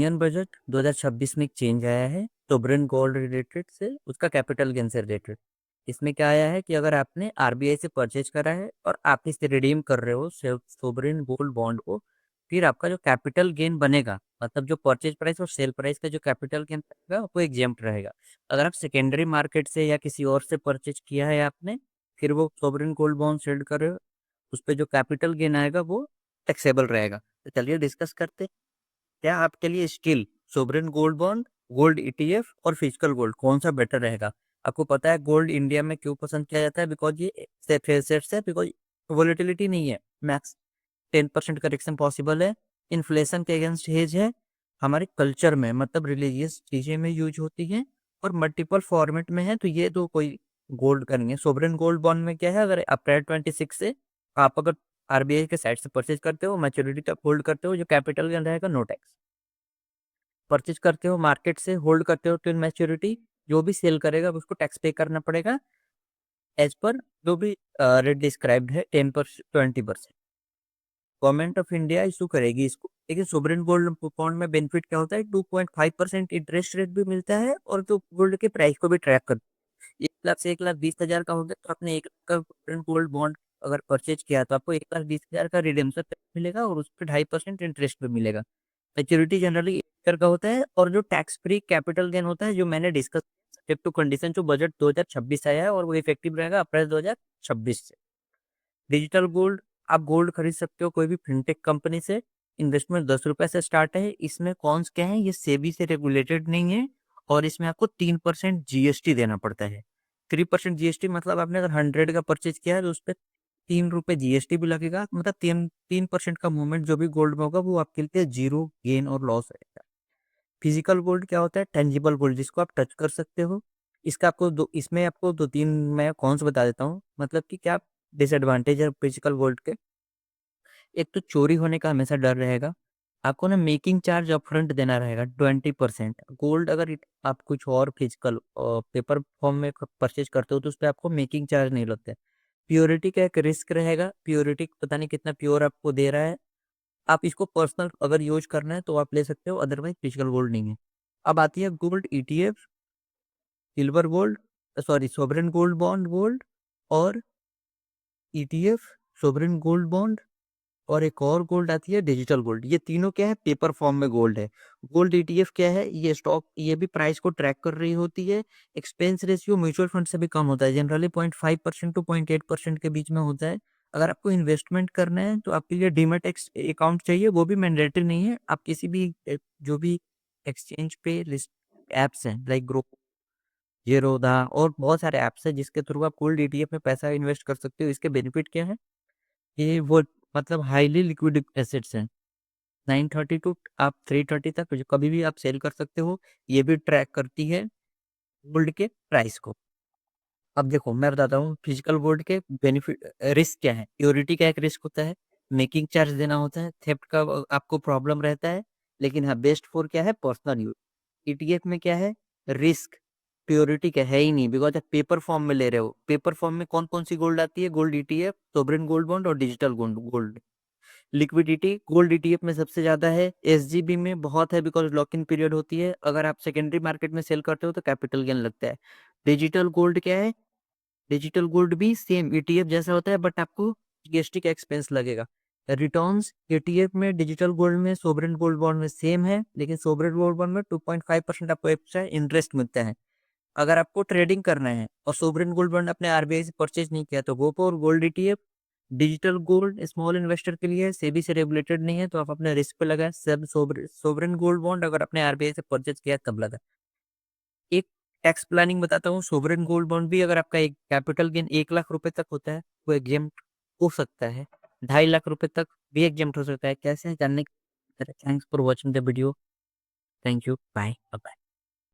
Indian budget 2026 में एक change आया है सोवरेन गोल्ड रिलेटेड से, उसका कैपिटल गेन से रिलेटेड। इसमें क्या आया है कि अगर आपने आरबीआई से परचेज करा है और आप इसे रिडीम कर रहे हो सोवरेन गोल्ड बॉन्ड को, फिर आपका जो कैपिटल गेन बनेगा, मतलब जो परचेज प्राइस और सेल प्राइस का जो कैपिटल गेन रहेगा वो एग्जेम्प्ट रहेगा। अगर आप सेकेंडरी मार्केट से या किसी और से परचेज किया है आपने, फिर वो सोवरेन गोल्ड बॉन्ड सेल कर रहे हो, उस पर जो कैपिटल गेन आएगा वो टैक्सेबल रहेगा। तो चलिए डिस्कस करते हैं। क्या आपके लिए still sovereign gold bond, gold ETF और फिजिकल गोल्ड कौन सा बेटर रहेगा? आपको पता है गोल्ड इंडिया में क्यों पसंद किया जाता है? बिकॉज ये सेफ एसेट्स है, बिकॉज वोलेटिलिटी नहीं है, मैक्स 10% करेक्शन पॉसिबल है, इन्फ्लेशन के अगेंस्ट हेज है, हमारे कल्चर में मतलब रिलीजियस चीजें में यूज होती है और मल्टीपल फॉर्मेट में है। तो ये तो कोई गोल्ड का नहीं है। सोवरेन गोल्ड बॉन्ड में क्या है, अगर अप्रैल 26 से आप अगर आरबीआई के साइड से परचेज करते हो, मैच्योरिटी तक होल्ड करते हो, जो कैपिटल गेन रहेगा नो टैक्स। परचेज करते हो मार्केट से, होल्ड करते हो टिल मैच्योरिटी, जो भी सेल करेगा उसको टैक्स पे करना पड़ेगा एज पर जो भी रेट डिस्क्राइब्ड है, 10% 20%। गवर्नमेंट ऑफ इंडिया इशू करेगी इसको। लेकिन सोवरेन गोल्ड बॉन्ड में बेनिफिट क्या होता है, 2.5% इंटरेस्ट रेट भी मिलता है और जो गोल्ड के प्राइस को भी ट्रैक करता है। 1 लाख से 1,20,000 का हो गया तो आपने 1 लाख का सोवरेन गोल्ड बॉन्ड अगर परचेज किया तो आपको 1,20,000 का रिडेम्पशन मिलेगा और उस पर 2.5% इंटरेस्ट भी मिलेगा। मैच्योरिटी जनरली 1 ईयर का होता है और जो टैक्स फ्री कैपिटल गेन होता है, जो मैंने डिस्कस, सब्जेक्ट टू कंडीशन, जो बजट 2026 आया है और वो इफेक्टिव रहेगा अप्रैल 2026 से। डिजिटल गोल्ड, आप गोल्ड खरीद सकते हो कोई भी फिनटेक कंपनी से। इन्वेस्टमेंट 10 रुपए से स्टार्ट है। इसमें कॉन्स क्या है, ये सेबी से रेगुलेटेड नहीं है और इसमें आपको 3% जीएसटी देना पड़ता है। 3% जीएसटी मतलब आपने अगर 100 का परचेज किया है तो उस पर 3 रुपए जीएसटी भी लगेगा। मतलब 3% का मूवमेंट जो भी गोल्ड में होगा वो आपके लिए जीरो गेन और लॉस रहेगा। फिजिकल गोल्ड क्या होता है, टेंजिबल गोल्ड जिसको आप टच कर सकते हो। इसका आपको दो, इसमें आपको 2-3 मैं कौन सा बता देता हूँ, मतलब कि क्या डिसएडवांटेज है फिजिकल गोल्ड के। एक तो चोरी होने का हमेशा डर रहेगा। आपको ना मेकिंग चार्ज अपफ्रंट देना रहेगा 20%। गोल्ड अगर आप कुछ और फिजिकल पेपर फॉर्म में परचेज करते हो तो उस पर आपको मेकिंग चार्ज नहीं लगता है। प्योरिटी का एक रिस्क रहेगा, प्योरिटी पता नहीं कितना प्योर आपको दे रहा है। आप इसको पर्सनल अगर यूज करना है तो आप ले सकते हो, अदरवाइज फिजिकल गोल्ड नहीं है। अब आती है gold ETF, silver gold, sorry sovereign gold bond gold, और ईटीएफ, सोवरेन गोल्ड बॉन्ड, और एक और गोल्ड आती है डिजिटल गोल्ड। ये तीनों क्या है, पेपर फॉर्म में गोल्ड है। गोल्ड ईटीएफ क्या है, ये स्टॉक, ये भी प्राइस को ट्रैक कर रही होती है। एक्सपेंस रेशियो म्यूचुअल फंड से भी कम होता है, जनरली 0.5% टू 0.8% के बीच में होता है। अगर आपको इन्वेस्टमेंट करना है तो आपके लिए डीमैट अकाउंट चाहिए, वो भी मैंडेटरी नहीं है। आप किसी भी जो भी एक्सचेंज पे लिस्ट एप्स हैं लाइक ग्रो, जेरोधा और बहुत सारे ऐप्स हैं जिसके थ्रू आप गोल्ड ईटीएफ में पैसा इन्वेस्ट कर सकते हो। इसके बेनिफिट क्या है, ये वो मतलब हाईली लिक्विड एसेट्स हैं। 9:30 टू आप 3:30 तक जो कभी भी आप सेल कर सकते हो। ये भी ट्रैक करती है गोल्ड के प्राइस को। अब देखो मैं बताता हूँ फिजिकल गोल्ड के बेनिफिट, रिस्क क्या है। प्योरिटी का एक रिस्क होता है, मेकिंग चार्ज देना होता है, थेफ्ट का आपको प्रॉब्लम रहता है। लेकिन हाँ बेस्ट फॉर क्या है, पर्सनल यूज। ईटीएफ में क्या है, रिस्क, प्योरिटी क्या है ही नहीं, बिकॉज आप पेपर फॉर्म में ले रहे हो। पेपर फॉर्म में कौन कौन सी गोल्ड आती है, gold ETF, sovereign gold bond और digital gold gold. Liquidity gold ETF में सबसे ज्यादा है, एसजीबी में बहुत है बिकॉज लॉक इन पीरियड होती है। अगर आप सेकेंडरी मार्केट में सेल करते हो तो कैपिटल गेन लगता है। डिजिटल गोल्ड क्या है, डिजिटल गोल्ड भी सेम ईटीएफ जैसा होता है बट आपको जीएसटी का एक्सपेंस लगेगा। रिटर्न्स ईटीएफ में, डिजिटल गोल्ड में, सोवरेन गोल्ड बॉन्ड में सेम है, लेकिन सोवरेन गोल्ड बॉन्ड में 2.5% आपको एक्स्ट्रा इंटरेस्ट मिलता है। अगर आपको ट्रेडिंग करना है और सोवरेन गोल्ड बॉन्ड अपने आरबीआई से परचेज नहीं किया तो go for gold ETF. Digital gold small investor के लिए सेबी से रेगुलेटेड नहीं है तो आप अपने रिस्क पे लगाए। सब सोवरेन गोल्ड बॉन्ड अगर अपने आरबीआई से परचेज किया तब लगा। एक टैक्स प्लानिंग बताता हूँ, सोवरेन गोल्ड बॉन्ड भी अगर आपका एक कैपिटल गेन 1 लाख रुपए तक होता है वो एग्जेम्प्ट हो सकता है। 2.5 लाख रुपए तक भी एग्जेम्प्ट हो सकता है। कैसे जानने, thanks for watching the video. Thank you, bye bye.